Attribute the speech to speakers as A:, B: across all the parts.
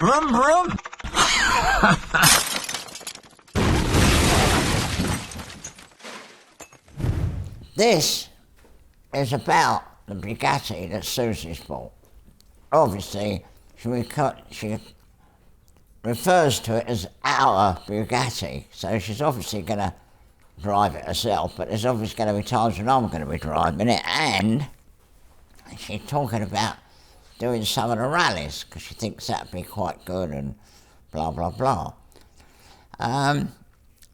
A: Vroom, vroom. This is about the Bugatti that Susie's bought. Obviously, she refers to it as our Bugatti, so she's obviously going to drive it herself, but there's obviously going to be times when I'm going to be driving it, and she's talking about doing some of the rallies, because she thinks that'd be quite good, and blah, blah, blah.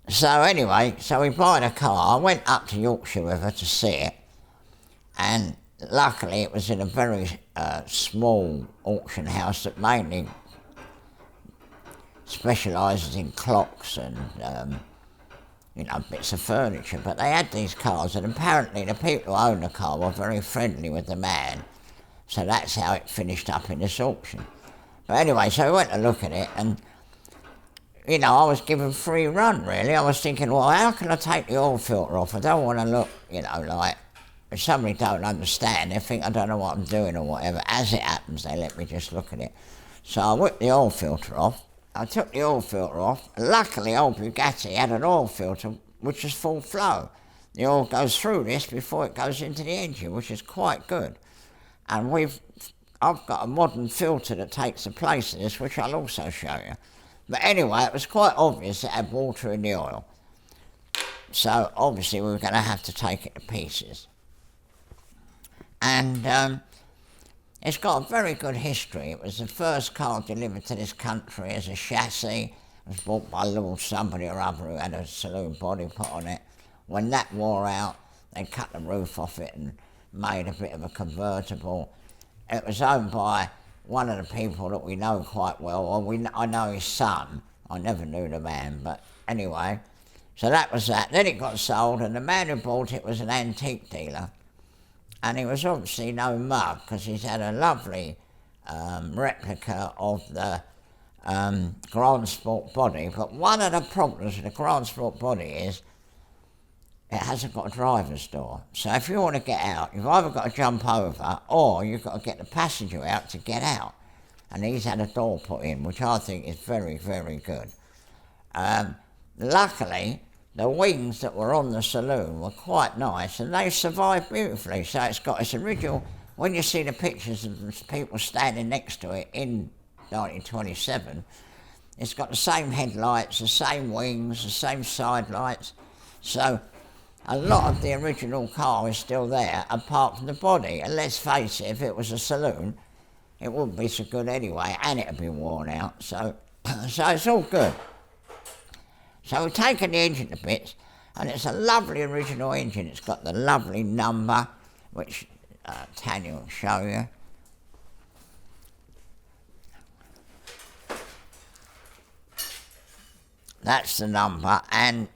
A: So anyway, we bought a car. I went up to Yorkshire with her to see it, and luckily it was in a very small auction house that mainly specialises in clocks and bits of furniture. But they had these cars, and apparently the people who owned the car were very friendly with the man, so that's how it finished up in this auction. But anyway, so we went to look at it, and I was given free run, really. I was thinking, well, how can I take the oil filter off? I don't want to look, like if somebody don't understand, they think I don't know what I'm doing or whatever. As it happens, they let me just look at it. So I whipped the oil filter off. I took the oil filter off. Luckily, old Bugatti had an oil filter which is full flow. The oil goes through this before it goes into the engine, which is quite good. And I've got a modern filter that takes the place of this, which I'll also show you. But anyway, it was quite obvious it had water in the oil. So obviously we were going to have to take it to pieces. And it's got a very good history. It was the first car delivered to this country as a chassis. It was bought by Lord somebody or other who had a saloon body put on it. When that wore out, they cut the roof off it and made a bit of a convertible. It was owned by one of the people that we know quite well. I know his son. I never knew the man, but anyway. So that was that. Then it got sold, and the man who bought it was an antique dealer. And he was obviously no mug, because he's had a lovely replica of the Grand Sport body. But one of the problems with the Grand Sport body is it hasn't got a driver's door. So if you want to get out, you've either got to jump over or you've got to get the passenger out to get out. And he's had a door put in, which I think is very, very good. Luckily, the wings that were on the saloon were quite nice, and they survived beautifully. So it's got its original, when you see the pictures of people standing next to it in 1927, it's got the same headlights, the same wings, the same side lights. So a lot of the original car is still there, apart from the body. And let's face it, if it was a saloon, it wouldn't be so good anyway, and it'd be worn out. So it's all good. So we've taken the engine to bits, and it's a lovely original engine. It's got the lovely number, which Tanya will show you. That's the number, and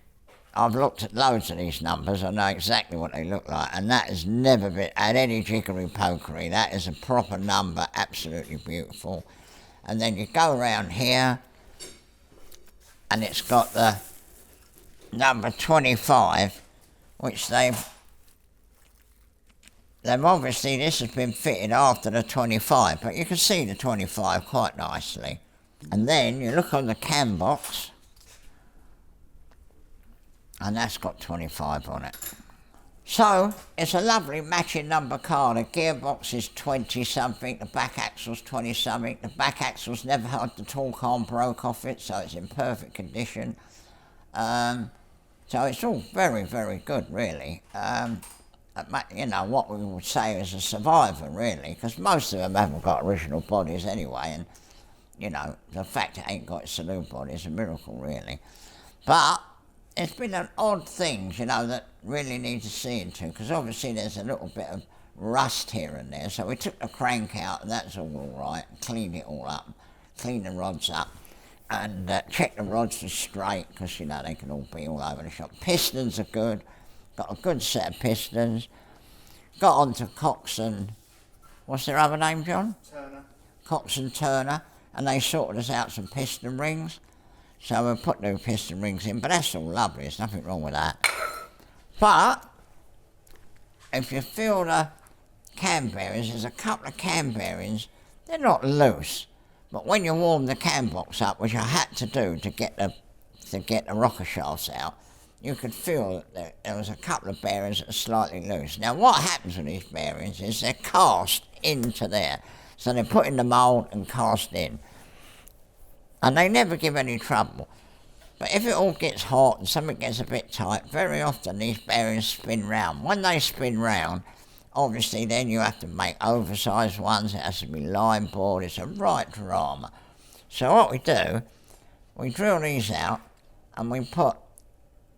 A: I've looked at loads of these numbers. I know exactly what they look like, and that has never been had any jiggery-pokery. That is a proper number, absolutely beautiful. And then you go around here, and it's got the number 25, which they've obviously, this has been fitted after the 25, but you can see the 25 quite nicely. And then you look on the cam box, and that's got 25 on it. So it's a lovely matching number car. The gearbox is 20-something, the back axle's 20-something. The back axle's never had the torque arm broke off it, so it's in perfect condition. So it's all very, very good, really. What we would say is a survivor, really, because most of them haven't got original bodies anyway, and, the fact it ain't got a saloon body is a miracle, really. But it's been an odd thing, that really needs seeing to, because obviously there's a little bit of rust here and there. So we took the crank out, and that's all right, cleaned it all up, cleaned the rods up, and checked the rods are straight, because, they can all be all over the shop. Pistons are good, got a good set of pistons. Got onto Cox and, what's their other name, John?
B: Turner.
A: Cox and Turner, and they sorted us out some piston rings. So we put new piston rings in, but that's all lovely, there's nothing wrong with that. But if you feel the cam bearings, there's a couple of cam bearings, they're not loose, But when you warm the cam box up, which I had to do to get the rocker shafts out, you could feel that there was a couple of bearings that are slightly loose. Now what happens with these bearings is they're cast into there. So they're put in the mould and cast in. And they never give any trouble. But if it all gets hot and something gets a bit tight, very often these bearings spin round. When they spin round, obviously then you have to make oversized ones, it has to be line bored, it's a right drama. So what we do, we drill these out and we put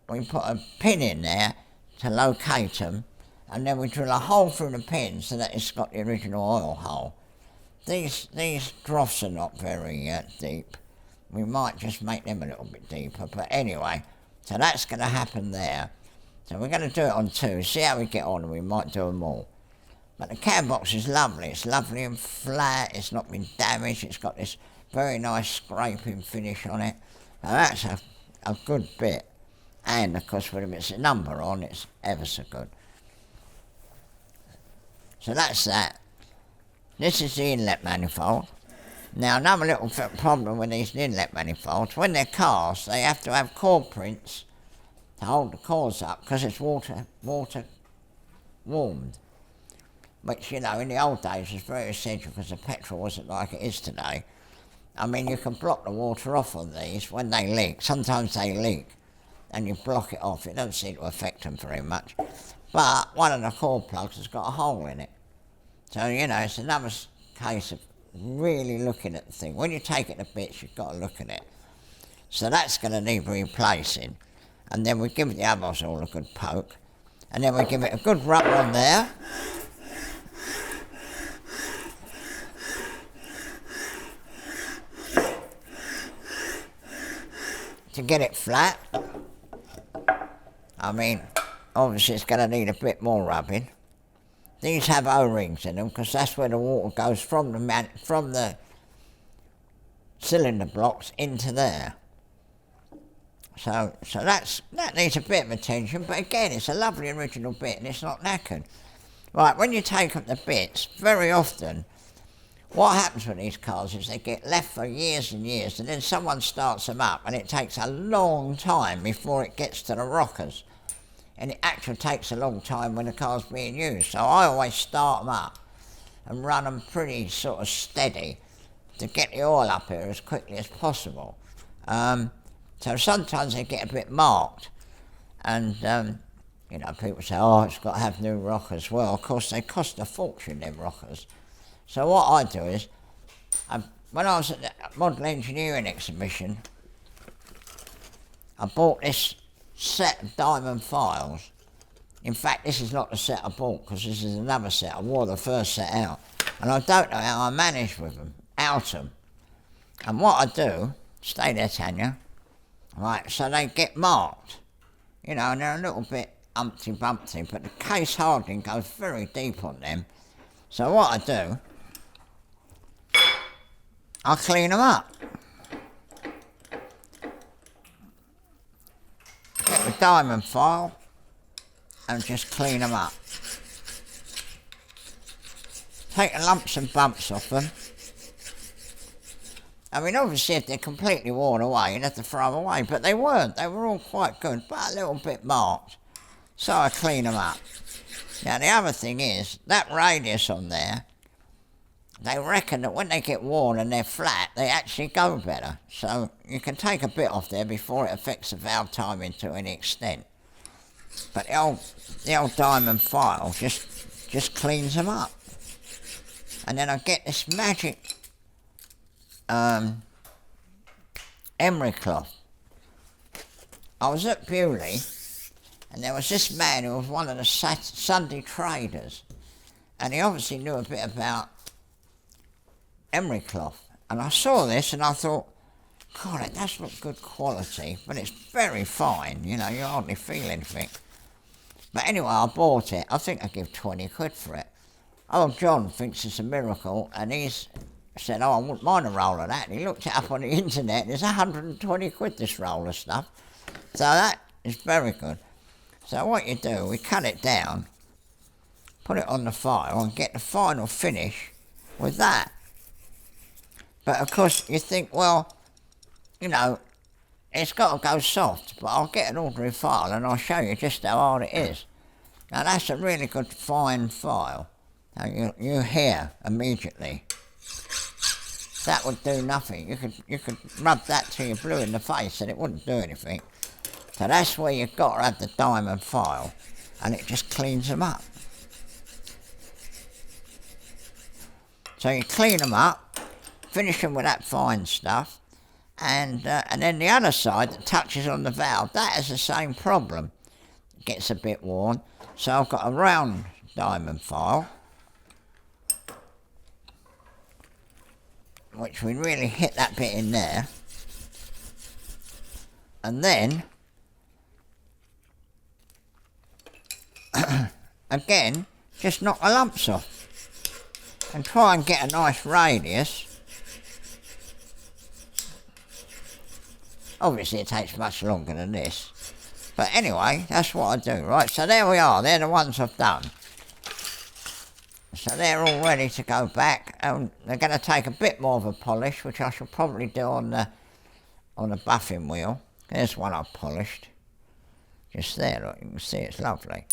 A: a pin in there to locate them, and then we drill a hole through the pin so that it's got the original oil hole. These troughs are not very deep. We might just make them a little bit deeper, but anyway, so that's going to happen there. So we're going to do it on 2, see how we get on, and we might do them all. But the cam box is lovely, it's lovely and flat, it's not been damaged, it's got this very nice scraping finish on it. Now that's a good bit, and of course when it's a number on, it's ever so good. So that's that. This is the inlet manifold. Now another little problem with these inlet manifolds, when they're cast, they have to have core prints to hold the cores up because it's water warmed. Which, you know, in the old days was very essential because the petrol wasn't like it is today. I mean, you can block the water off on these when they leak. Sometimes they leak and you block it off. It doesn't seem to affect them very much. But one of the core plugs has got a hole in it. So, you know, it's another case of really looking at the thing. When you take it to bits, you've got to look at it. So that's going to need replacing. And then we give the others all a good poke. And then we give it a good rub on there. To get it flat. I mean, obviously it's going to need a bit more rubbing. These have O-rings in them because that's where the water goes from the cylinder blocks into there. So that needs a bit of attention, but again, it's a lovely original bit and it's not knackered. Right, when you take up the bits, very often, what happens with these cars is they get left for years and years, and then someone starts them up, and it takes a long time before it gets to the rockers. And it actually takes a long time when the car's being used. So I always start them up and run them pretty sort of steady to get the oil up here as quickly as possible. So sometimes they get a bit marked. And, you know, people say, oh, it's got to have new rockers. Well, of course, they cost a fortune, them rockers. So what I do is, when I was at the model engineering exhibition, I bought this set of diamond files. In fact, this is not the set I bought because this is another set. I wore the first set out, and I don't know how I managed with them, out them. And what I do, stay there, Tanya, right, so they get marked, you know, and they're a little bit umpty bumpty, but the case hardening goes very deep on them. So what I do, I clean them up. Get the diamond file and just clean them up. Take the lumps and bumps off them. I mean, obviously if they're completely worn away, you'd have to throw them away, but they weren't. They were all quite good, but a little bit marked. So I clean them up. Now the other thing is, that radius on there, they reckon that when they get worn and they're flat, they actually go better. So you can take a bit off there before it affects the valve timing to any extent. But the old diamond file just cleans them up. And then I get this magic emery cloth. I was at Bewley, and there was this man who was one of the Sunday traders, and he obviously knew a bit about emery cloth. And I saw this and I thought, God, it does look good quality, but it's very fine, you know, you hardly feel anything. But anyway, I bought it. I think I give 20 quid for it. Old John thinks it's a miracle, and he's said, oh, I wouldn't mind a roll of that. And he looked it up on the internet, and it's 120 quid, this roll of stuff. So that is very good. So what you do, we cut it down, put it on the file, and get the final finish with that. But of course you think, well, you know, it's got to go soft, but I'll get an ordinary file and I'll show you just how hard it is. Now that's a really good fine file. Now you hear immediately. That would do nothing. You could rub that till you're blue in the face and it wouldn't do anything. So that's where you've got to have the diamond file, and it just cleans them up. So you clean them up, finish them with that fine stuff, and then the other side that touches on the valve, that has the same problem. It gets a bit worn. So I've got a round diamond file, which we really hit that bit in there, and then again just knock the lumps off and try and get a nice radius. Obviously it takes much longer than this, but anyway, that's what I do. Right, so there we are, they're the ones I've done. So they're all ready to go back, and they're going to take a bit more of a polish, which I shall probably do on the buffing wheel. There's one I've polished, just there, look, you can see it's lovely.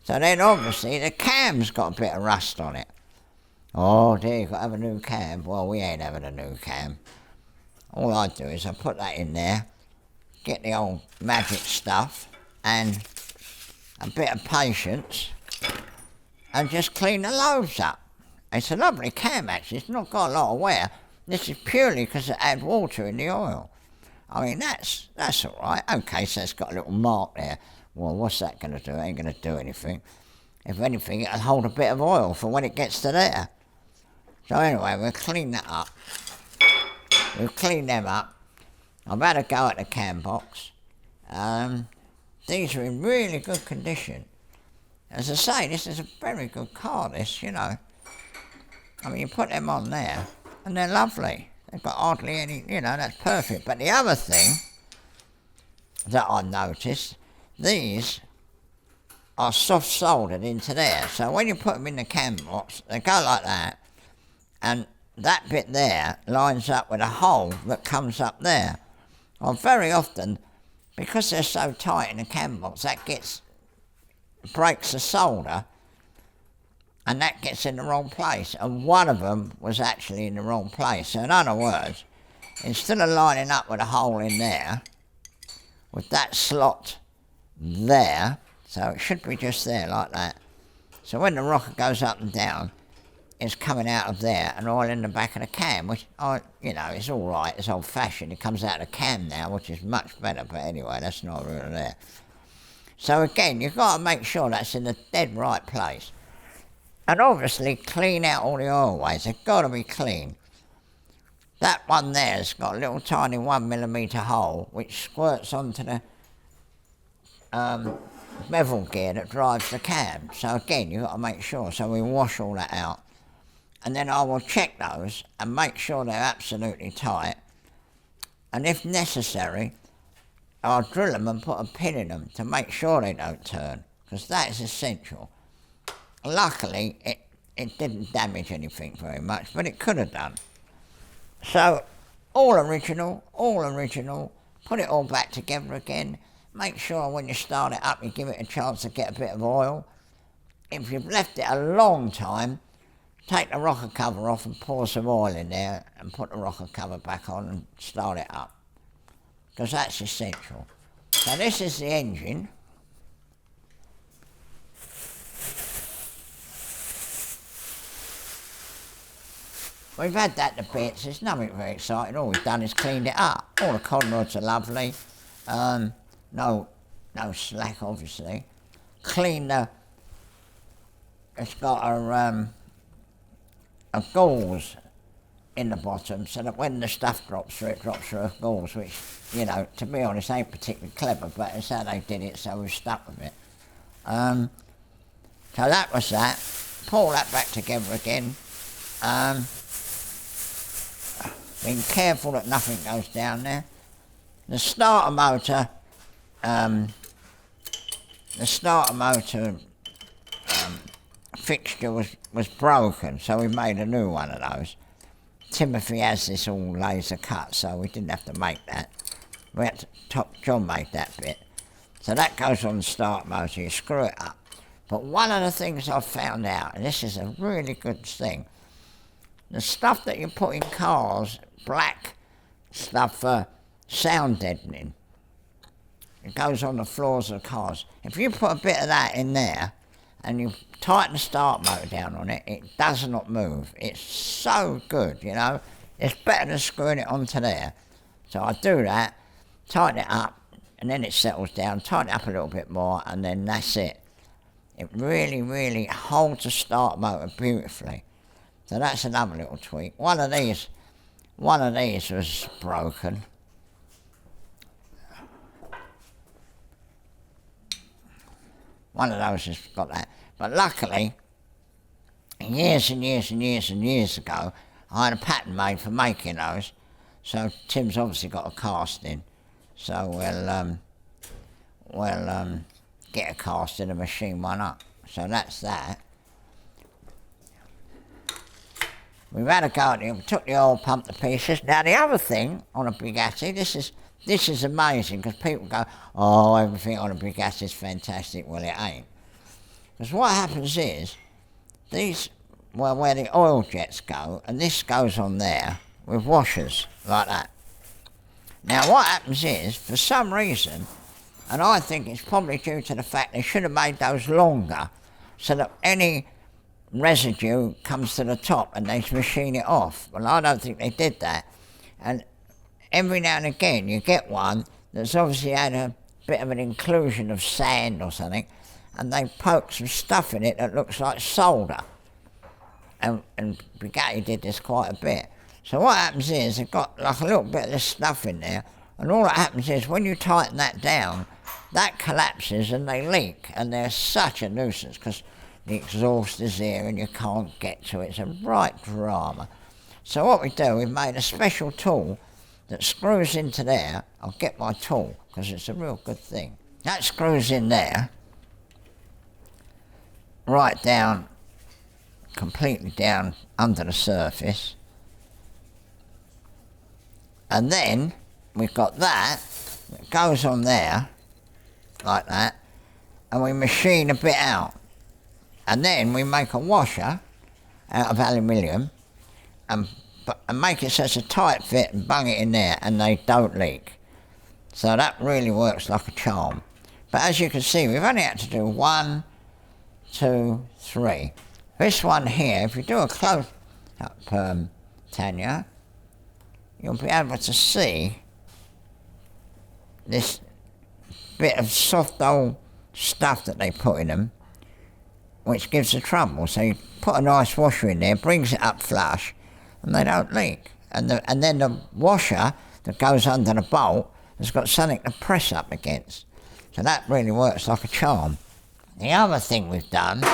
A: So then obviously the cam's got a bit of rust on it. Oh dear, you've got to have a new cam. Well, we ain't having a new cam. All I do is I put that in there, get the old magic stuff and a bit of patience, and just clean the lobes up. It's a lovely cam actually, it's not got a lot of wear. This is purely because it had water in the oil. I mean, that's alright. Okay, so it's got a little mark there. Well, what's that going to do? It ain't going to do anything. If anything, it'll hold a bit of oil for when it gets to there. So anyway, we'll clean that up. We'll clean them up. I've had a go at the cam box. These are in really good condition. As I say, this is a very good car, this, you know. I mean, you put them on there, and they're lovely. They've got hardly any, you know, that's perfect. But the other thing that I noticed, these are soft soldered into there. So when you put them in the cam box, they go like that, and that bit there lines up with a hole that comes up there. Well, very often, because they're so tight in the cam box, that breaks the solder, and that gets in the wrong place. And one of them was actually in the wrong place. So in other words, instead of lining up with a hole in there, with that slot there, so it should be just there like that. So when the rocker goes up and down, it's coming out of there and all in the back of the cam, which, you know, it's all right, it's old-fashioned. It comes out of the cam now, which is much better, but anyway, that's not really there. So again, you've got to make sure that's in the dead right place. And obviously clean out all the oil ways, they've got to be clean. That one there's got a little tiny 1mm hole which squirts onto the bevel gear that drives the cam. So again, you've got to make sure, so we wash all that out. And then I will check those and make sure they're absolutely tight. And if necessary, I'll drill them and put a pin in them to make sure they don't turn, because that is essential. Luckily, it didn't damage anything very much, but it could have done. So, all original, put it all back together again. Make sure when you start it up, you give it a chance to get a bit of oil. If you've left it a long time, take the rocker cover off and pour some oil in there and put the rocker cover back on and start it up, because that's essential. So this is the engine. We've had that to bits, it's nothing very exciting, all we've done is cleaned it up. All the cod rods are lovely, no slack obviously. Clean it's got a gauze in the bottom, so that when the stuff drops through, it drops through a gauze, which, you know, to be honest, ain't particularly clever, but it's how they did it, so we've stuck with it. So that was that. Pull that back together again. Being careful that nothing goes down there. The starter motor fixture was broken, so we made a new one of those. Timothy has this all laser cut, so we didn't have to make that. John made that bit. So that goes on the start motor, you screw it up. But one of the things I've found out, and this is a really good thing, the stuff that you put in cars, black stuff for sound deadening, it goes on the floors of the cars. If you put a bit of that in there and you tighten the start motor down on it, it does not move. It's so good, you know. It's better than screwing it onto there. So I do that, tighten it up, and then it settles down, tighten it up a little bit more, and then that's it. It really, really holds the start motor beautifully. So that's another little tweak. One of these was broken. One of those has got that. But luckily, years and years and years and years ago, I had a pattern made for making those. So Tim's obviously got a casting. So we'll get a casting and machine one up. So that's that. We've had a go at it. We took the oil pump to pieces. Now the other thing on a Bugatti, this is amazing because people go, oh, everything on a Bugatti is fantastic. Well, it ain't. Because what happens is, where the oil jets go, and this goes on there with washers like that. Now what happens is, for some reason, and I think it's probably due to the fact they should have made those longer so that any residue comes to the top and they machine it off. Well, I don't think they did that. And every now and again you get one that's obviously had a bit of an inclusion of sand or something, and they poke some stuff in it that looks like solder. And Bugatti did this quite a bit. So what happens is they've got like a little bit of this stuff in there, and all that happens is when you tighten that down, that collapses and they leak, and they're such a nuisance because the exhaust is there and you can't get to it. It's a right drama. So what we do, we've made a special tool that screws into there. I'll get my tool because it's a real good thing. That screws in there, right down, completely down under the surface. And then we've got that goes on there like that, and we machine a bit out. And then we make a washer out of aluminium and make it so it's a tight fit and bung it in there and they don't leak. So that really works like a charm. But as you can see, we've only had to do 1, 2, 3. This one here, if you do a close-up, Tanya, you'll be able to see this bit of soft old stuff that they put in them, which gives the trouble. So you put a nice washer in there, brings it up flush, and they don't leak. And then the washer that goes under the bolt has got something to press up against. So that really works like a charm. The other thing we've done,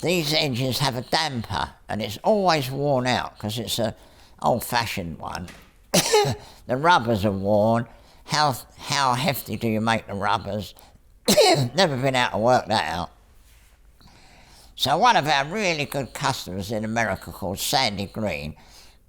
A: these engines have a damper, and it's always worn out because it's an old-fashioned one. The rubbers are worn. How hefty do you make the rubbers? Never been able to work that out. So one of our really good customers in America called Sandy Green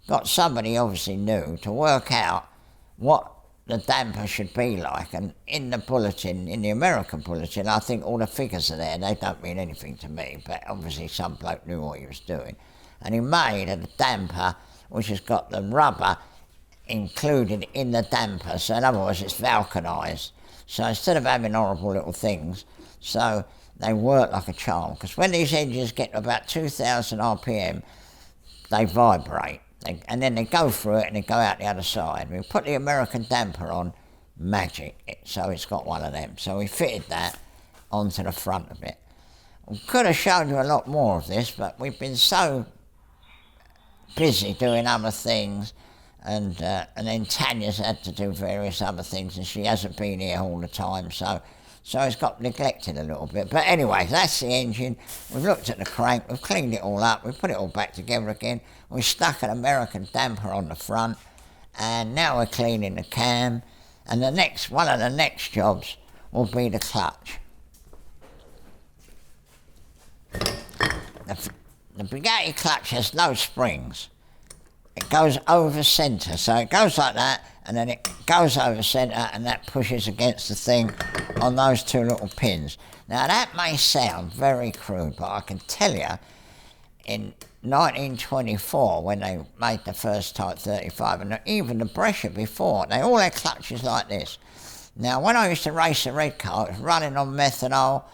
A: got somebody obviously new to work out what the damper should be like. And in the bulletin, in the American bulletin, I think all the figures are there. They don't mean anything to me, but obviously some bloke knew what he was doing. And he made a damper which has got the rubber included in the damper. So in other words, it's vulcanised. So instead of having horrible little things, so they work like a charm. Because when these engines get to about 2,000 RPM, they vibrate. And then they go through it and they go out the other side. We put the American damper on, magic. So it's got one of them. So we fitted that onto the front of it. We could have shown you a lot more of this, but we've been so busy doing other things, and then Tanya's had to do various other things, and she hasn't been here all the time, so it's got neglected a little bit. But anyway, that's the engine. We've looked at the crank, we've cleaned it all up, we've put it all back together again, we stuck an American damper on the front, and now we're cleaning the cam, and one of the next jobs will be the clutch. The Bugatti clutch has no springs. it goes over centre. So it goes like that, and then it goes over centre, and that pushes against the thing on those two little pins. Now that may sound very crude, but I can tell you, in 1924, when they made the first Type 35, and even the Brescia before, they all had clutches like this. Now, when I used to race a red car, it was running on methanol.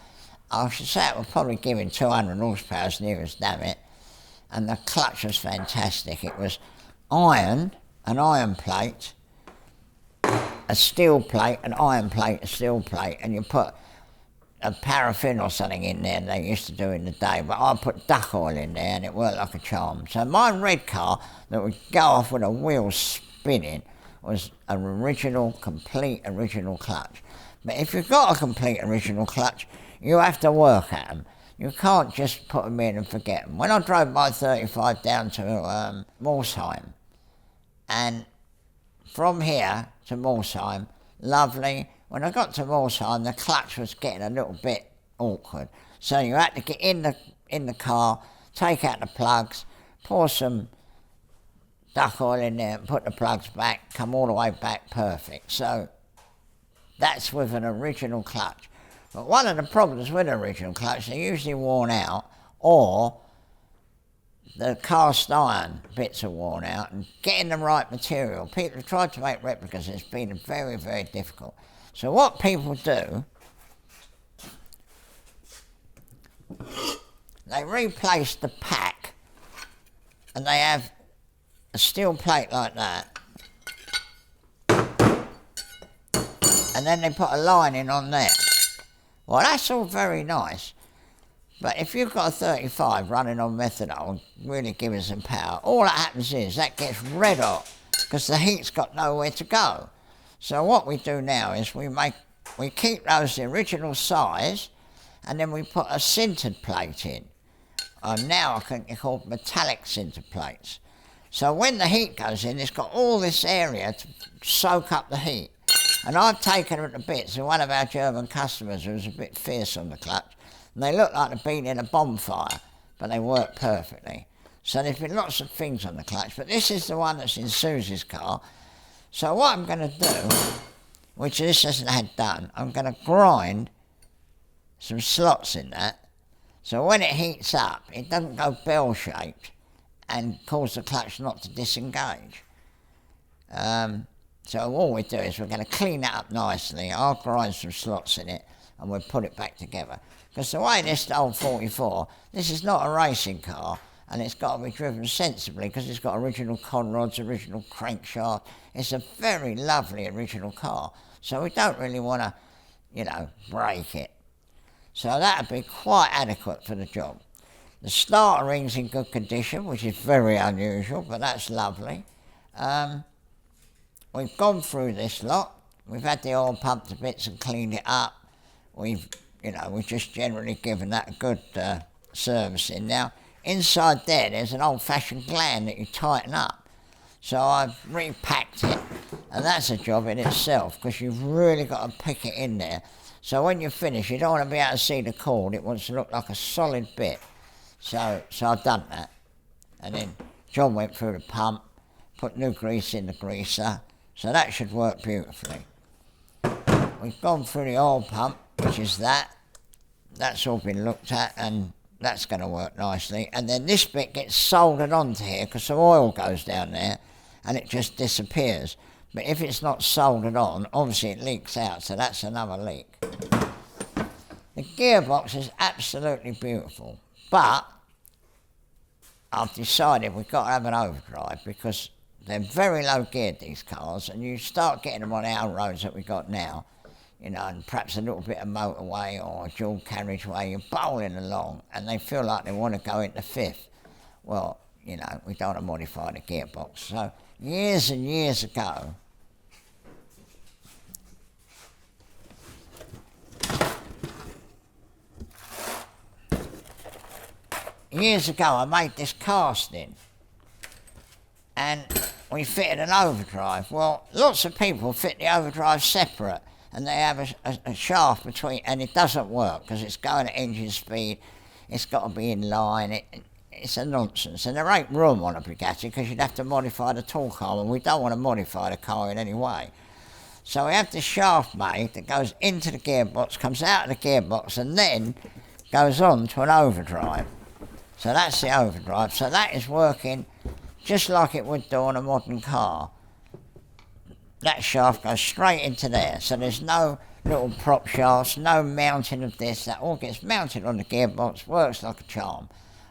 A: I should say it was probably giving 200 horsepower as near as damn it. And the clutch was fantastic. It was iron, an iron plate, a steel plate, an iron plate, a steel plate, and you put a paraffin or something in there they used to do in the day, but I put duck oil in there and it worked like a charm. So my red car that would go off with a wheel spinning was an original, complete original clutch. But if you've got a complete original clutch, you have to work at them. You can't just put them in and forget them. When I drove my 35 down to Morsheim, and from here to Morsheim, lovely. When I got to Morsheim, the clutch was getting a little bit awkward. So you had to get in the car, take out the plugs, pour some duck oil in there and put the plugs back, come all the way back perfect. So that's with an original clutch. But one of the problems with an original clutch, they're usually worn out, or the cast iron bits are worn out, and getting the right material. People have tried to make replicas, it's been very, very difficult. So what people do, they replace the pack, and they have a steel plate like that, and then they put a lining on there. Well, that's all very nice, but if you've got a 35 running on methanol, really giving some power, all that happens is that gets red hot because the heat's got nowhere to go. So what we do now is we keep those the original size, and then we put a sintered plate in. Now I think they're called metallic sintered plates. So when the heat goes in, it's got all this area to soak up the heat. And I've taken them to bits, and one of our German customers who was a bit fierce on the clutch, and they look like they've been in a bonfire, but they work perfectly. So there's been lots of things on the clutch, but this is the one that's in Susie's car. So what I'm going to do, which this hasn't had done, I'm going to grind some slots in that, so when it heats up, it doesn't go bell-shaped and cause the clutch not to disengage. So all we do is we're going to clean that up nicely. I'll grind some slots in it and we'll put it back together. Because the way this old 44, this is not a racing car, and it's got to be driven sensibly because it's got original conrods, original crankshaft. It's a very lovely original car. So we don't really want to, break it. So that would be quite adequate for the job. The starter ring's in good condition, which is very unusual, but that's lovely. We've gone through this lot. We've had the oil pumped to bits and cleaned it up. We've just generally given that a good servicing. Now, inside there's an old-fashioned gland that you tighten up. So I've repacked it, and that's a job in itself, because you've really got to pick it in there. So when you finish, you don't want to be able to see the cord. It wants to look like a solid bit. So I've done that. And then John went through the pump, put new grease in the greaser, so that should work beautifully. We've gone through the oil pump, which is that. That's all been looked at, and that's going to work nicely. And then this bit gets soldered onto here because some oil goes down there and it just disappears. But if it's not soldered on, obviously it leaks out, so that's another leak. The gearbox is absolutely beautiful, but I've decided we've got to have an overdrive because they're very low geared, these cars, and you start getting them on our roads that we've got now, and perhaps a little bit of motorway or a dual carriageway, you're bowling along and they feel like they want to go into fifth. Well, we don't want to modify the gearbox. So years and years ago, I made this casting and we fitted an overdrive. Well, lots of people fit the overdrive separate and they have a shaft between, and it doesn't work because it's going at engine speed. It's got to be in line. it's a nonsense. And there ain't room on a Bugatti because you'd have to modify the torque arm, and we don't want to modify the car in any way. So we have this shaft made that goes into the gearbox, comes out of the gearbox, and then goes on to an overdrive. So that's the overdrive. So that is working just like it would do on a modern car. That shaft goes straight into there. So there's no little prop shafts, no mounting of this. That all gets mounted on the gearbox, works like a charm.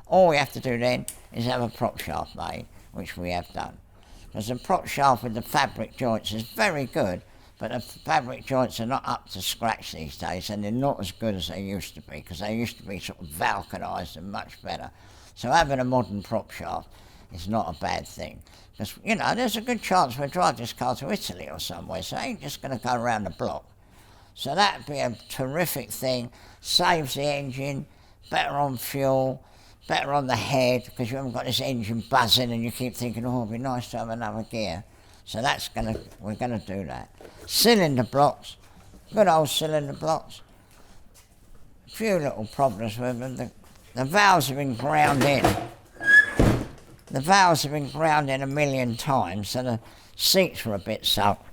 A: All we have to do then is have a prop shaft made, which we have done. Because the prop shaft with the fabric joints is very good, but the fabric joints are not up to scratch these days, and they're not as good as they used to be, because they used to be sort of vulcanised and much better. So having a modern prop shaft is not a bad thing. Because, you know, there's a good chance we'll drive this car to Italy or somewhere, so it ain't just going to go around the block. So that'd be a terrific thing, saves the engine, better on fuel, better on the head, because you haven't got this engine buzzing and you keep thinking, oh, it'd be nice to have another gear. So we're gonna do that. Cylinder blocks, good old cylinder blocks. A few little problems with them. The valves have been ground in. The valves have been ground in 1,000,000 times, so the seats were a bit soaked.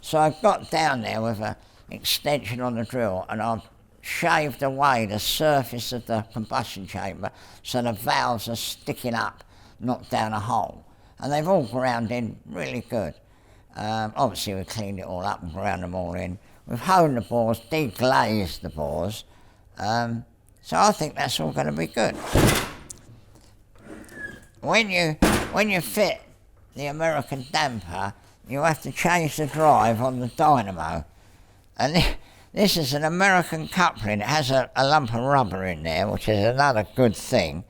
A: So I got down there with an extension on the drill, and I've shaved away the surface of the combustion chamber so the valves are sticking up, not down a hole. And they've all ground in really good. Obviously we cleaned it all up and ground them all in. We've honed the bores, deglazed the bores. So I think that's all going to be good. When you fit the American damper, you have to change the drive on the dynamo. And this is an American coupling. It has a lump of rubber in there, which is another good thing.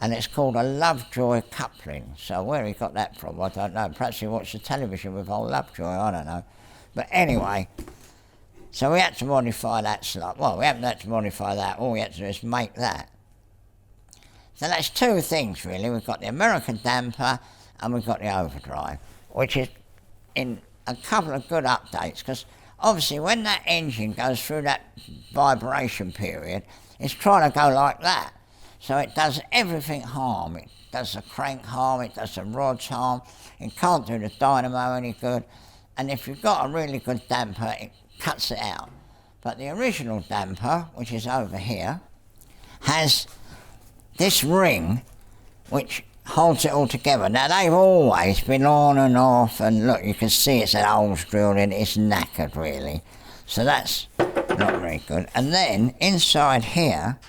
A: And it's called a Lovejoy coupling. So where he got that from, I don't know. Perhaps he watched the television with old Lovejoy, I don't know. But anyway, so we had to modify that slightly. Well, we haven't had to modify that. All we had to do is make that. So that's two things, really. We've got the American damper and we've got the overdrive, which is in a couple of good updates, because obviously when that engine goes through that vibration period, it's trying to go like that. So it does everything harm. It does the crank harm, it does the rods harm, it can't do the dynamo any good, and if you've got a really good damper, it cuts it out. But the original damper, which is over here, has this ring which holds it all together. Now they've always been on and off, and look, you can see it's an holes drilled in, it's knackered really. So that's not very good. And then inside here,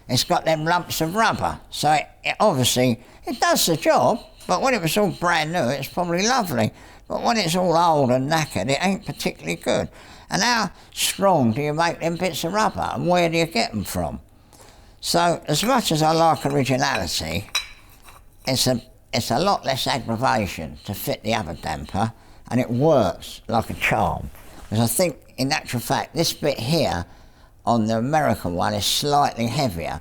A: it's got them lumps of rubber, so it obviously, it does the job, but when it was all brand new, it's probably lovely. But when it's all old and knackered, it ain't particularly good. And how strong do you make them bits of rubber, and where do you get them from? So, as much as I like originality, it's a lot less aggravation to fit the other damper, and it works like a charm. Because I think, in actual fact, this bit here on the American one is slightly heavier,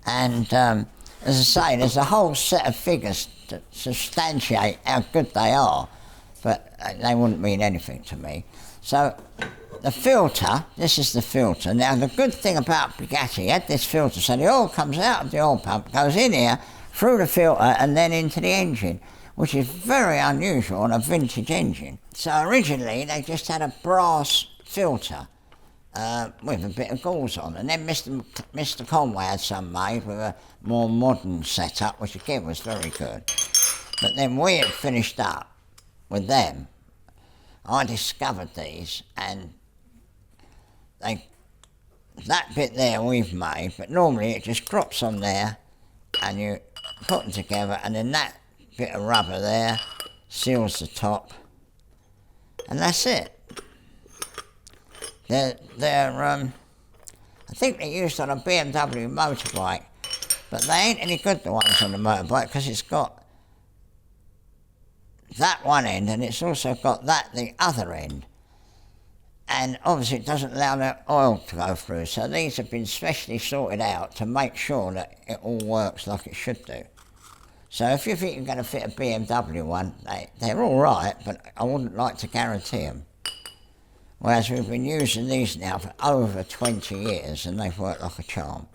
A: and as I say, there's a whole set of figures to substantiate how good they are, but they wouldn't mean anything to me. So the filter, this is the filter. Now the good thing about Bugatti, had this filter, so the oil comes out of the oil pump, goes in here, through the filter and then into the engine, which is very unusual on a vintage engine. So originally they just had a brass filter with a bit of gauze on, and then Mr. Conway had some made with a more modern setup, which again was very good. But then we had finished up with them. I discovered these, and that bit there we've made, but normally it just drops on there and you put them together, and then that bit of rubber there seals the top, and that's it. They're I think they're used on a BMW motorbike, but they ain't any good, the ones on the motorbike, because it's got that one end and it's also got the other end, and obviously it doesn't allow the oil to go through, so these have been specially sorted out to make sure that it all works like it should do. So if you think you're going to fit a BMW one, they're all right, but I wouldn't like to guarantee them. Whereas we've been using these now for over 20 years and they've worked like a charm.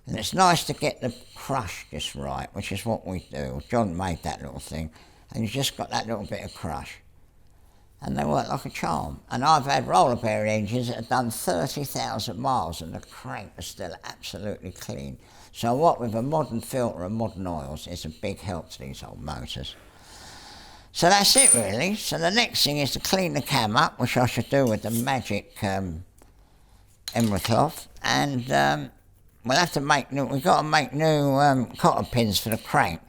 A: And it's nice to get the crush just right, which is what we do. John made that little thing, and you just got that little bit of crush. And they work like a charm. And I've had roller bearing engines that have done 30,000 miles and the crank is still absolutely clean. So what with a modern filter and modern oils is a big help to these old motors. So that's it really. So the next thing is to clean the cam up, which I should do with the magic emery cloth. And we'll have to we've got to make new cotter pins for the crank,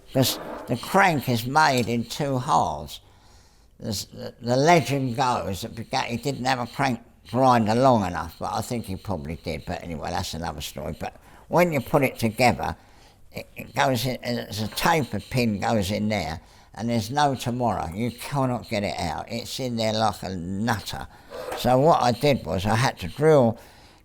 A: because the crank is made in two halves. The legend goes that Bugatti didn't have a crank grinder long enough, but I think he probably did. But anyway, that's another story. But when you put it together, it goes in, as a taper pin goes in there, and there's no tomorrow. You cannot get it out. It's in there like a nutter. So what I did was I had to drill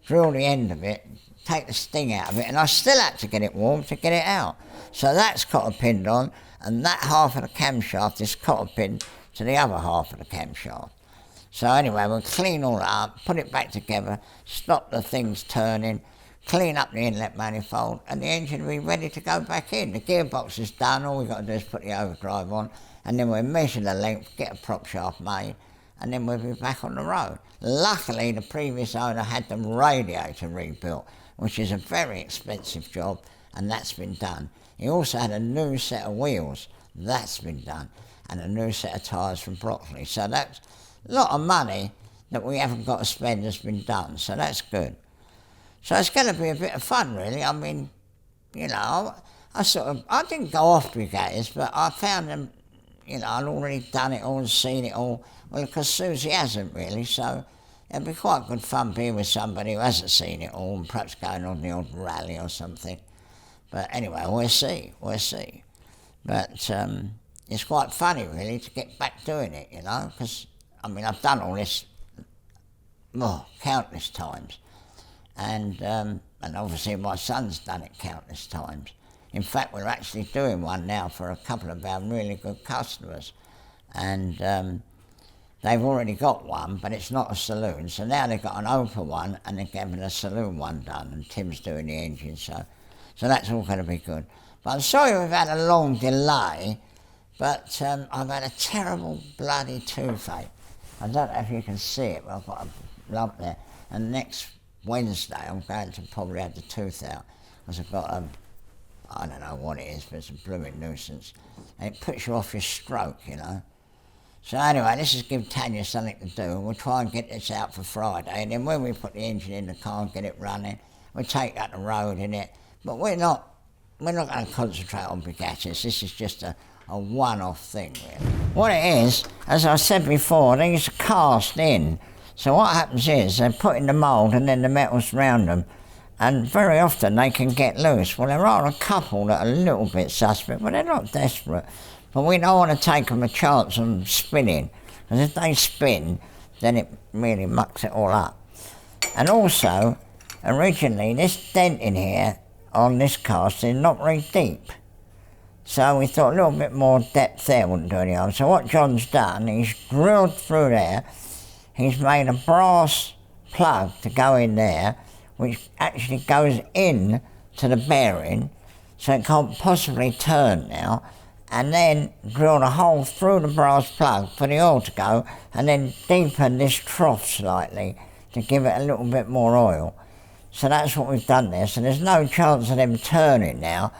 A: the end of it, take the sting out of it, and I still had to get it warm to get it out. So that's cotter pinned on, and that half of the camshaft is cotter pinned to the other half of the camshaft. So anyway, we'll clean all that up, put it back together, stop the things turning, clean up the inlet manifold, and the engine will be ready to go back in. The gearbox is done, all we've got to do is put the overdrive on, and then we'll measure the length, get a prop shaft made, and then we'll be back on the road. Luckily, the previous owner had the radiator rebuilt, which is a very expensive job, and that's been done. He also had a new set of wheels, that's been done, and a new set of tyres from Broccoli. So that's a lot of money that we haven't got to spend has been done, so that's good. So it's going to be a bit of fun, really. I mean, you know, I didn't go off Bugattis, but I found them, you know, I'd already done it all and seen it all. Well, because Susie hasn't really, so it'd be quite good fun being with somebody who hasn't seen it all and perhaps going on the odd rally or something. But anyway, we'll see. But it's quite funny, really, to get back doing it, you know, because, I mean, I've done all this countless times. And obviously my son's done it countless times. In fact, we're actually doing one now for a couple of our really good customers. And they've already got one, but it's not a saloon. So now they've got an open one and they're getting a saloon one done, and Tim's doing the engine, so that's all going to be good. But I'm sorry we've had a long delay, but I've had a terrible bloody toothache. I don't know if you can see it, but I've got a lump there. And next Wednesday I'm going to probably have the tooth out, because I've got I don't know what it is, but it's a blooming nuisance. And it puts you off your stroke, you know. So anyway, this is give Tanya something to do, and we'll try and get this out for Friday, and then when we put the engine in the car and get it running, we'll take that the road in it. But we're not going to concentrate on Bugattis. This is just a one-off thing, really. What it is, as I said before, these are cast in. So what happens is they put in the mould and then the metal's round them, and very often they can get loose. Well, there are a couple that are a little bit suspect, but they're not desperate. But we don't want to take them a chance on spinning, because if they spin, then it really mucks it all up. And also, originally, this dent in here on this cast is not very deep. So we thought a little bit more depth there wouldn't do any harm. So what John's done, he's drilled through there, he's made a brass plug to go in there, which actually goes in to the bearing, so it can't possibly turn now, and then drilled a hole through the brass plug for the oil to go, and then deepen this trough slightly to give it a little bit more oil. So that's what we've done there, so there's no chance of them turning now.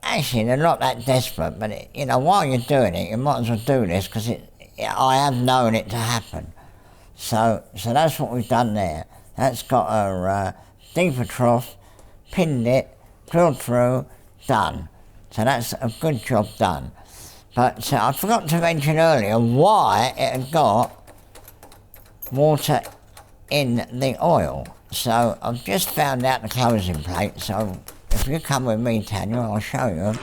A: Actually, they're not that desperate, but you know, while you're doing it, you might as well do this, because I have known it to happen. So that's what we've done there. That's got a deeper trough, pinned it, drilled through, done. So that's a good job done. But I forgot to mention earlier why it had got water in the oil. So I've just found out the closing plate, so if you come with me, Tanya, I'll show you.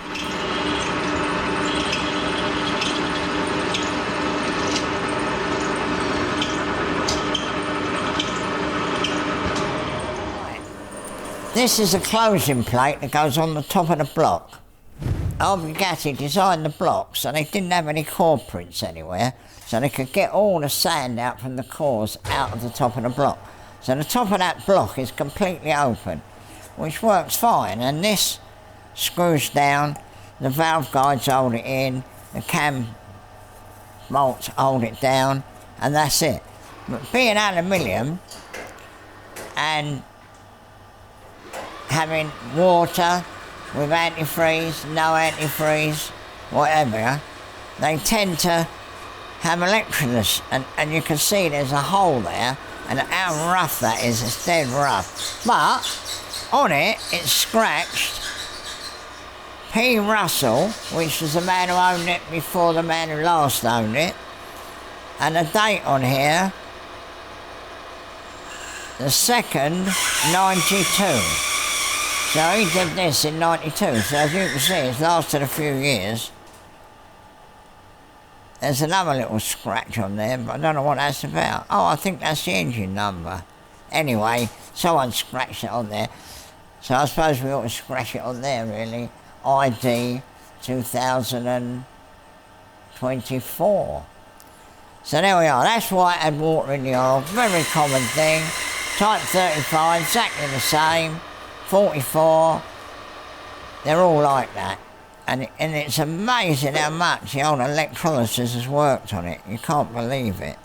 A: This is a closing plate that goes on the top of the block. Our Bugatti designed the block so they didn't have any core prints anywhere, so they could get all the sand out from the cores out of the top of the block. So the top of that block is completely open. which works fine, and this screws down, the valve guides hold it in, the cam bolts hold it down, and that's it. But being aluminium and having water with antifreeze, no antifreeze, whatever, they tend to have electrolysis, and you can see there's a hole there, and how rough that is, it's dead rough. But on it, it's scratched P. Russell, which was the man who owned it before the man who last owned it, and the date on here, the 2nd, 92. So he did this in 92, so as you can see, it's lasted a few years. There's another little scratch on there, but I don't know what that's about. Oh, I think that's the engine number. Anyway, someone scratched it on there, so I suppose we ought to scratch it on there, really. ID 2024. So there we are, that's why it had water in the oil, very common thing. Type 35, exactly the same. 44, they're all like that. And it's amazing how much the old electrolysis has worked on it. You can't believe it.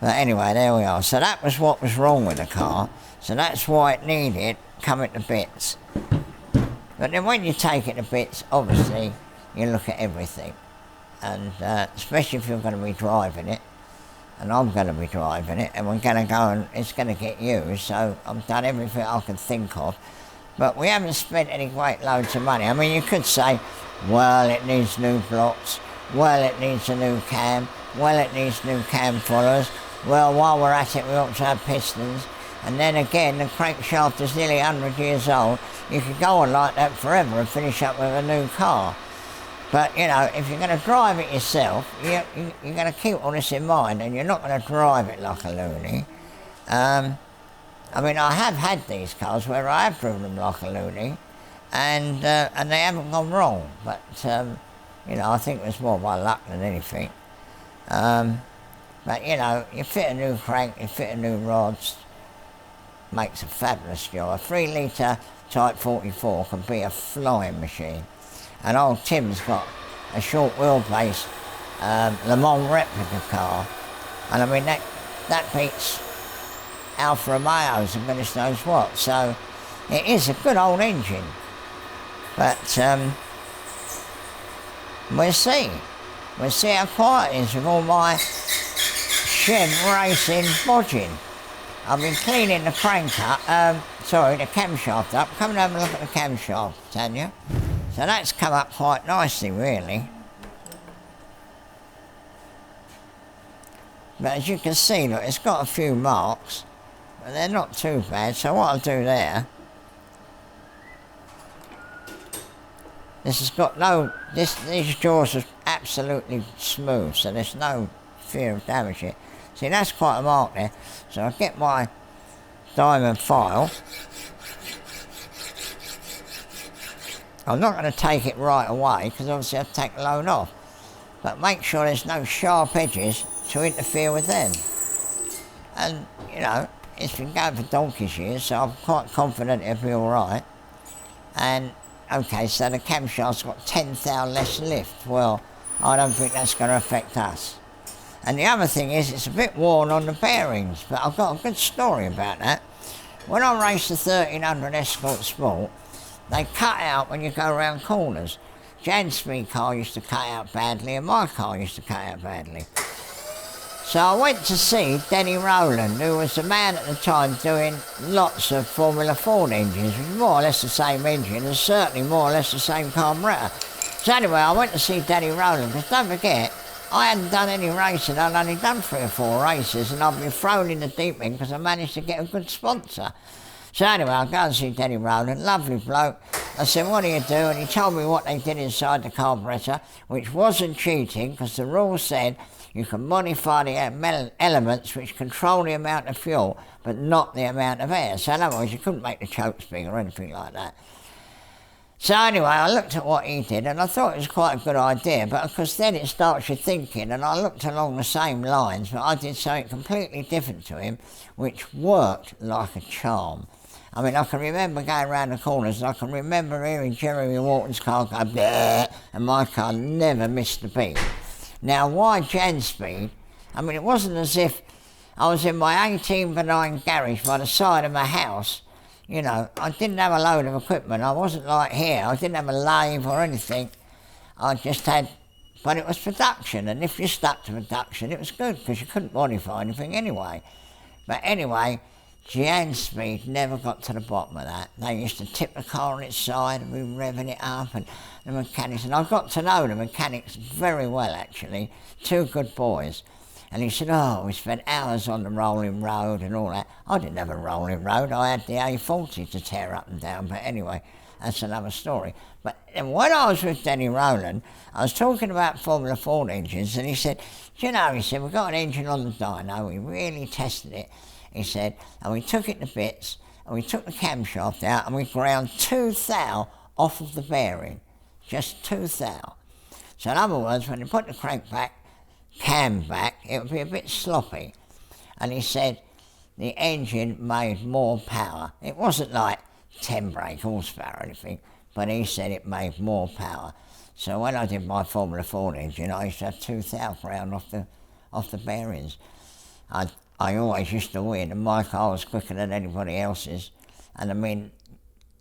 A: But anyway, there we are. So that was what was wrong with the car. So that's why it needed coming to bits. But then when you take it to bits, obviously, you look at everything. And especially if you're going to be driving it. And I'm going to be driving it. And we're going to go and it's going to get used. So I've done everything I can think of. But we haven't spent any great loads of money. I mean, you could say, well, it needs new blocks. Well, it needs a new cam. Well, it needs new cam followers. Well, while we're at it, we ought to have pistons. And then again, the crankshaft is nearly 100 years old. You could go on like that forever and finish up with a new car. But, you know, if you're going to drive it yourself, you're going to keep all this in mind, and you're not going to drive it like a loony. I mean, I have had these cars where I have driven them like a loony, and they haven't gone wrong. But, you know, I think it was more by luck than anything. But, you know, you fit a new crank, you fit a new rods, makes a fabulous job. A 3 litre Type 44 can be a flying machine. And old Tim's got a short wheelbase Le Mans replica car, and I mean that beats Alfa Romeos and goodness knows what. So it is a good old engine, but we'll see how quiet it is with all my shed racing bodging. I've been cleaning the the camshaft up. Come and have a look at the camshaft, Tanya. So that's come up quite nicely, really. But as you can see, look, it's got a few marks, but they're not too bad. So what I'll do there, this has got no, these jaws are absolutely smooth, so there's no fear of damage here. See, that's quite a mark there. So I'll get my diamond file. I'm not going to take it right away because obviously I'll take the load off. But make sure there's no sharp edges to interfere with them. And, you know, it's been going for donkey's years, so I'm quite confident it'll be alright. And, okay, so the camshaft's got 10 thou less lift. Well, I don't think that's going to affect us. And the other thing is, it's a bit worn on the bearings, but I've got a good story about that. When I raced the 1300 Escort Sport, they cut out when you go around corners. Jan's speed car used to cut out badly, and my car used to cut out badly. So I went to see Denny Rowland, who was the man at the time doing lots of Formula Ford engines, with more or less the same engine, and certainly more or less the same carburetor. So anyway, I went to see Denny Rowland, because don't forget, I hadn't done any racing. I'd only done 3 or 4 races, and I'd been thrown in the deep end because I managed to get a good sponsor. So anyway, I go and see Denny Rowland, lovely bloke. I said, what do you do? And he told me what they did inside the carburetor, which wasn't cheating, because the rule said you can modify the elements which control the amount of fuel, but not the amount of air. So in other words, you couldn't make the chokes big or anything like that. So anyway, I looked at what he did, and I thought it was quite a good idea, but of course then it starts you thinking, and I looked along the same lines, but I did something completely different to him, which worked like a charm. I mean, I can remember going around the corners, and I can remember hearing Jeremy Wharton's car go bleh, and my car never missed a beat. Now, why Jan speed? I mean, it wasn't as if I was in my 1809 garage by the side of my house. You know, I didn't have a load of equipment. I wasn't like here. I didn't have a lathe or anything. I just had, but it was production, and if you stuck to production, it was good because you couldn't modify anything anyway. But anyway, Jan speed never got to the bottom of that. They used to tip the car on its side and be revving it up, and the mechanics, and I got to know the mechanics very well actually, two good boys. And he said, oh, we spent hours on the rolling road and all that. I didn't have a rolling road, I had the A40 to tear up and down, but anyway, that's another story. But when I was with Denny Rowland, I was talking about Formula Ford engines, and he said, do you know, he said, we've got an engine on the dyno, we really tested it, he said, and we took it to bits, and we took the camshaft out, and we ground 2 thou off of the bearing, just 2 thou. So in other words, when you put the crank back, cam back, it would be a bit sloppy. And he said the engine made more power. It wasn't like 10 brake horsepower or anything, but he said it made more power. So when I did my Formula Ford engine, I used to have 2 thou ground off the bearings. I always used to win, and my car was quicker than anybody else's. And I mean,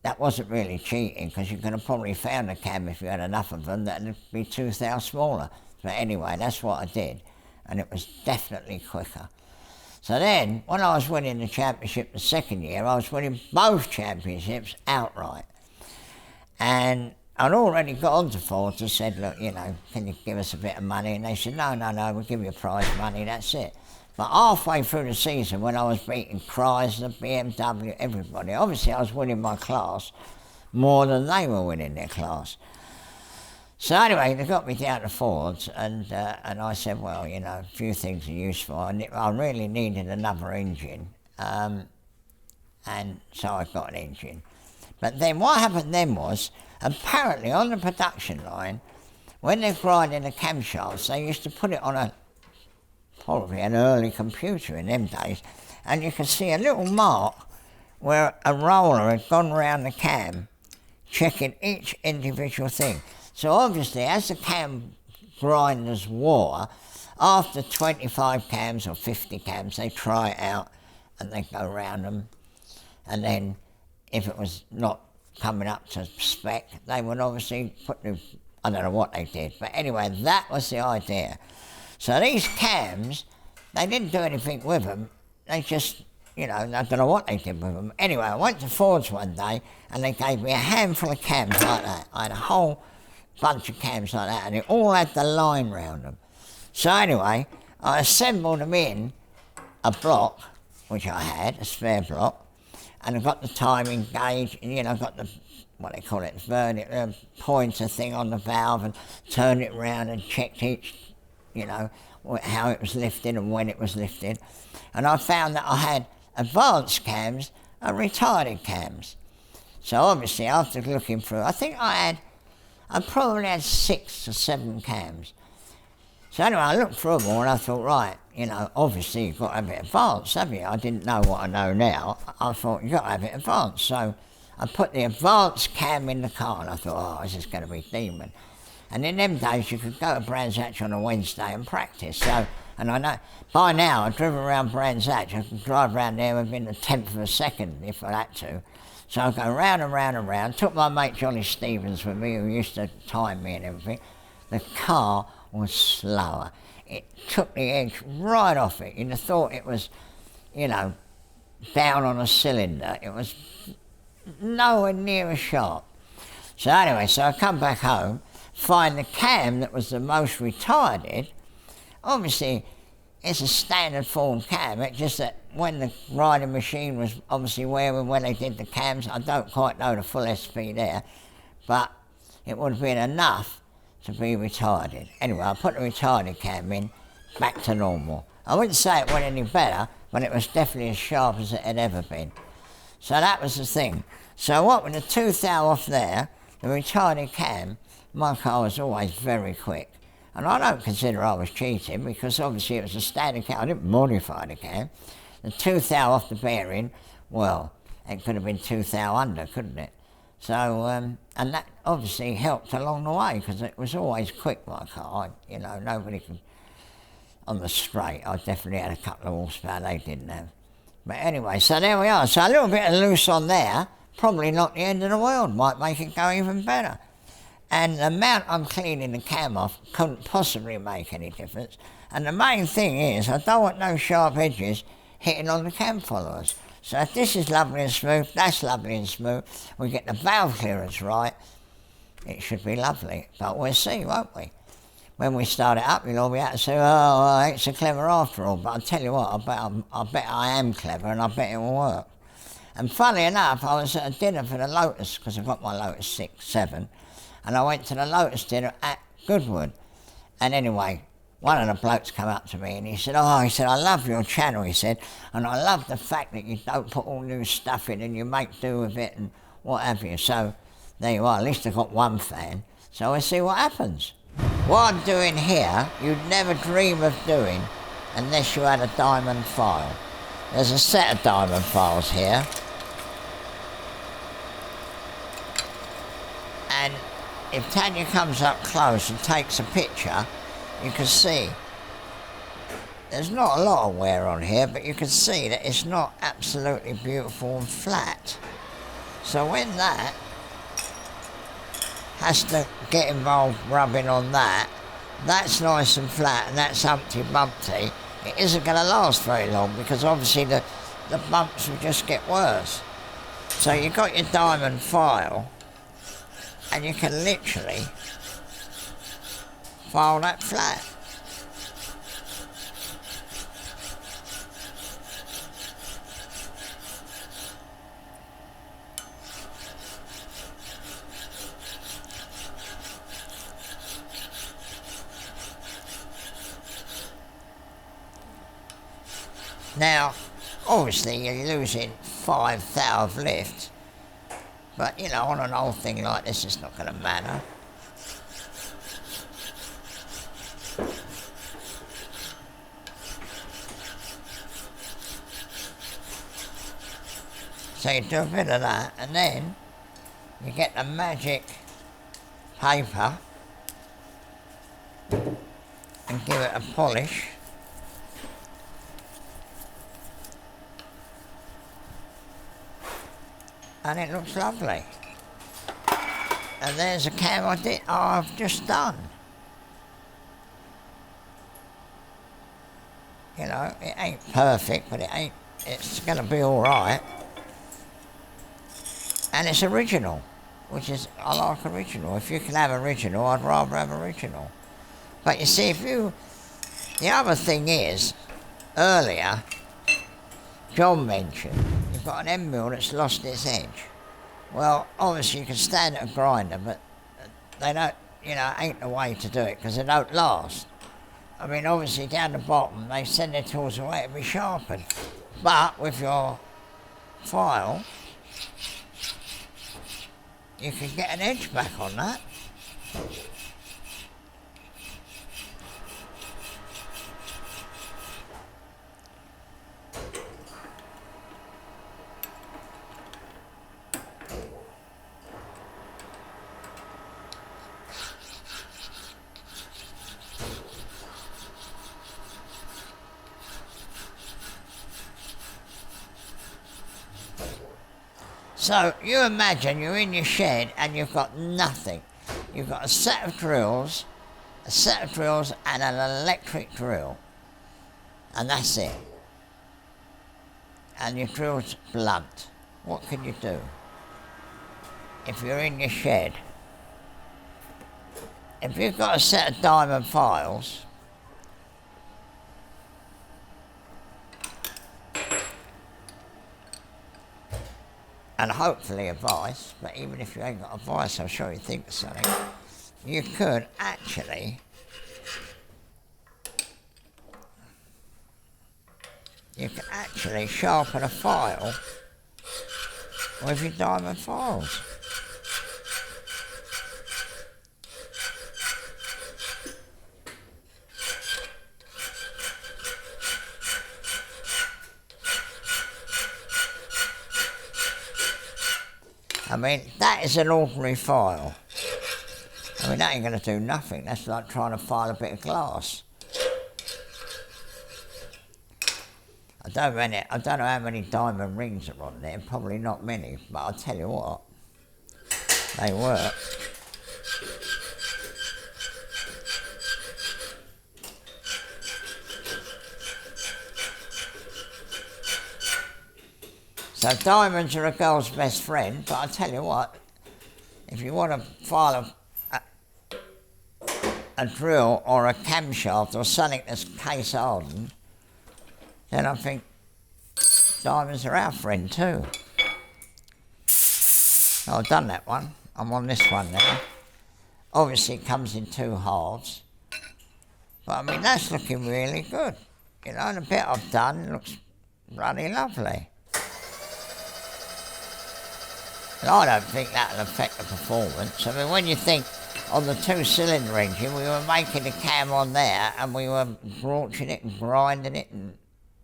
A: that wasn't really cheating, because you could have probably found a cam if you had enough of them that'd be 2 thou smaller. But anyway, that's what I did, and it was definitely quicker. So then, when I was winning the championship the second year, I was winning both championships outright. And I'd already got on to Ford and said, look, you know, can you give us a bit of money? And they said, no, we'll give you prize money, that's it. But halfway through the season, when I was beating Chrysler, BMW, everybody, obviously I was winning my class more than they were winning their class. So anyway, they got me down to Ford's, and I said, well, you know, a few things are useful. I really needed another engine, and so I got an engine. But then what happened then was, apparently on the production line, when they're grinding the camshafts, they used to put it on probably an early computer in them days, and you could see a little mark where a roller had gone round the cam, checking each individual thing. So obviously, as the cam grinders wore, after 25 cams or 50 cams, they try it out and they go round them. And then if it was not coming up to spec, they would obviously put the, I don't know what they did. But anyway, that was the idea. So these cams, they didn't do anything with them. They just, you know, I don't know what they did with them. Anyway, I went to Ford's one day and they gave me a handful of cams like that. I had a whole bunch of cams like that, and it all had the line round them. So anyway, I assembled them in a block, which I had, a spare block, and I got the timing gauge, and you know, got the, what they call it, the pointer thing on the valve, and turned it round and checked each, you know, how it was lifted and when it was lifted. And I found that I had advanced cams and retarded cams. So obviously, after looking through, I think I probably had 6 or 7 cams. So anyway, I looked through them all and I thought, right, you know, obviously you've got to have it advanced, haven't you? I didn't know what I know now. I thought, you've got to have it advanced. So I put the advanced cam in the car and I thought, oh, this is going to be demon. And in them days, you could go to Brands Hatch on a Wednesday and practice. So, and I know, by now, I've driven around Brands Hatch. I could drive around there within a tenth of a second if I had to. So I go round and round and round, took my mate Johnny Stevens with me, who used to time me and everything. The car was slower. It took the edge right off it. You'd have thought it was, you know, down on a cylinder. It was nowhere near as sharp. So anyway, so I come back home, find the cam that was the most retarded. Obviously, it's a standard form cam, it's just that when the riding machine was obviously wearing when they did the cams, I don't quite know the full SP there, but it would have been enough to be retarded. Anyway, I put the retarded cam in, back to normal. I wouldn't say it went any better, but it was definitely as sharp as it had ever been. So that was the thing. So what with the 2 thou off there, the retarded cam, my car was always very quick. And I don't consider I was cheating because obviously it was a standard cam. I didn't modify the cam. The 2 thou off the bearing, well, it could have been 2 thou under, couldn't it? So, and that obviously helped along the way, because it was always quick, my car. You know, nobody could, on the straight, I definitely had a couple of horsepower they didn't have. But anyway, so there we are. So a little bit of loose on there, probably not the end of the world, might make it go even better. And the amount I'm cleaning the cam off couldn't possibly make any difference. And the main thing is, I don't want no sharp edges hitting on the cam followers. So if this is lovely and smooth, that's lovely and smooth, we get the valve clearance right, it should be lovely. But we'll see, won't we? When we start it up, you'll all be able to say, oh, well, it's so clever after all. But I'll tell you what, I bet I am clever, and I bet it will work. And funny enough, I was at a dinner for the Lotus, because I've got my Lotus 6, 7, and I went to the Lotus dinner at Goodwood. And anyway, one of the blokes came up to me and he said, I love your channel, he said, and I love the fact that you don't put all new stuff in and you make do with it and what have you. So there you are, at least I've got one fan. So we'll see what happens. What I'm doing here, you'd never dream of doing unless you had a diamond file. There's a set of diamond files here. And if Tanya comes up close and takes a picture, you can see there's not a lot of wear on here, but you can see that it's not absolutely beautiful and flat. So when that has to get involved rubbing on that, that's nice and flat and that's Humpty Bumpty, it isn't going to last very long, because obviously the bumps will just get worse. So you've got your diamond file and you can literally file that flat. Now, obviously you're losing 5 thou of lift, but you know, on an old thing like this it's not going to matter. So you do a bit of that, and then you get the magic paper and give it a polish. And it looks lovely. And there's a cam I've just done. You know, it ain't perfect, but it's gonna be alright. And it's original, which is, I like original. If you can have original, I'd rather have original. But you see, the other thing is, earlier, John mentioned, you've got an end mill that's lost its edge. Well, obviously you can stand at a grinder, but they don't, you know, ain't the way to do it, because they don't last. I mean, obviously down the bottom, they send their tools away to be sharpened. But with your file, you can get an edge back on that. So you imagine you're in your shed and you've got nothing. You've got a set of drills and an electric drill. And that's it. And your drill's blunt. What can you do? If you're in your shed, if you've got a set of diamond files, and hopefully a vice, but even if you ain't got a vice, I'm sure you think of something, you could actually sharpen a file with your diamond files. I mean, that is an ordinary file. I mean, that ain't going to do nothing. That's like trying to file a bit of glass. I don't know how many diamond rings are on there. Probably not many, but I'll tell you what, they work. So diamonds are a girl's best friend, but I'll tell you what, if you want to file a drill or a camshaft or something that's case hardened, then I think diamonds are our friend too. Oh, I've done that one. I'm on this one now. Obviously it comes in 2 halves, but I mean that's looking really good. You know, and the bit I've done looks bloody lovely. And I don't think that'll affect the performance. I mean, when you think on the 2-cylinder engine, we were making the cam on there and we were broaching it and grinding it and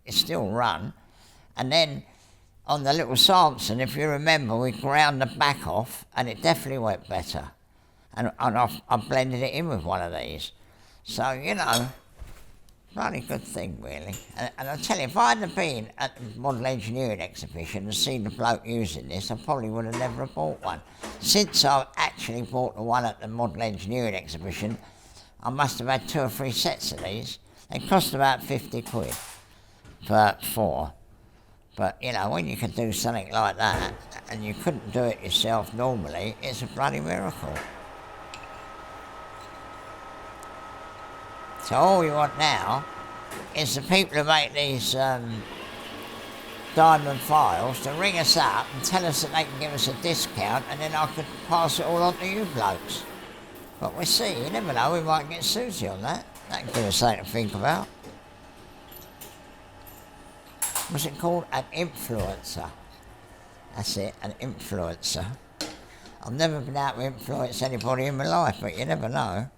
A: it still run. And then on the little Samson, if you remember, we ground the back off and it definitely went better. And I blended it in with one of these. So, you know, bloody good thing, really. And I tell you, if I hadn't been at the model engineering exhibition and seen the bloke using this, I probably would have never bought one. Since I've actually bought the one at the model engineering exhibition, I must have had 2 or 3 sets of these. They cost about 50 quid for 4. But, you know, when you can do something like that, and you couldn't do it yourself normally, it's a bloody miracle. So all you want now is the people who make these diamond files to ring us up and tell us that they can give us a discount, and then I could pass it all on to you blokes. But we'll see, you never know, we might get Susie on that. That can give us something to think about. What's it called? An influencer. That's it, an influencer. I've never been able to influence anybody in my life, but you never know.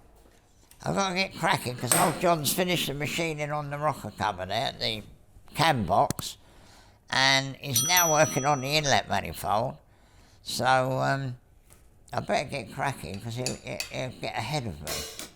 A: I've got to get cracking because old John's finished the machining on the rocker cover there, the cam box, and he's now working on the inlet manifold. So I better get cracking because he'll get ahead of me.